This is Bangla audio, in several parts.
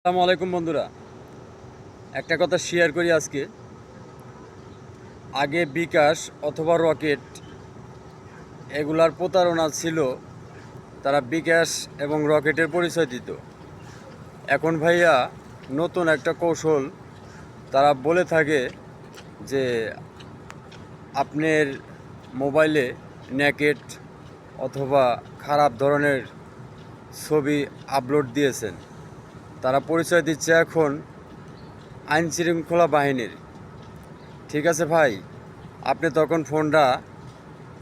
আসসালামু আলাইকুম বন্ধুরা, একটা কথা শেয়ার করি আজকে। আগে বিকাশ অথবা রকেট এগুলার প্রতারণা ছিল, তারা বিকাশ এবং রকেটের পরিচয় দিত। এখন ভাইয়া নতুন একটা কৌশল তারা বলে থাকে যে আপনার মোবাইলে নেকেট অথবা খারাপ ধরনের ছবি আপলোড দিয়েছেন। তারা পরিচয় দিচ্ছে এখন আইনশৃঙ্খলা বাহিনীর। ঠিক আছে ভাই, আপনি তখন ফোনটা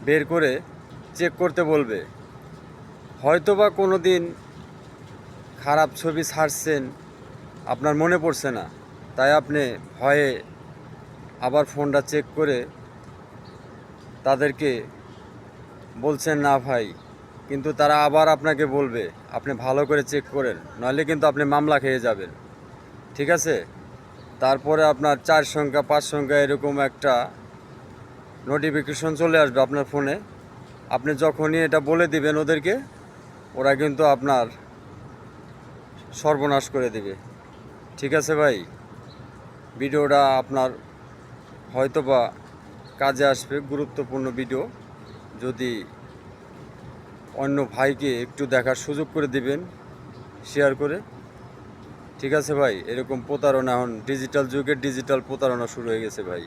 বের করে চেক করতে বলবে। হয়তোবা কোনো দিন খারাপ ছবি ছাড়ছেন, আপনার মনে পড়ছে না, তাই আপনি ভয়ে আবার ফোনটা চেক করে তাদেরকে বলছেন না ভাই, কিন্তু তারা আবার আপনাকে বলবে আপনি ভালো করে চেক করেন, নইলে কিন্তু আপনি মামলা খেয়ে যাবেন। ঠিক আছে, তারপরে আপনার 4 সংখ্যা 5 সংখ্যা এরকম একটা নোটিফিকেশন চলে আসবে আপনার ফোনে। আপনি যখনই এটা বলে দিবেন ওদেরকে, ওরা কিন্তু আপনার সর্বনাশ করে দিবে। ঠিক আছে ভাই, ভিডিওটা আপনার হয়তোবা কাজে আসবে, গুরুত্বপূর্ণ ভিডিও। যদি অন্য ভাইকে একটু দেখার সুযোগ করে দিবেন শেয়ার করে। ঠিক আছে ভাই, এরকম প্রতারণা এখন ডিজিটাল যুগে ডিজিটাল প্রতারণা শুরু হয়ে গেছে ভাই।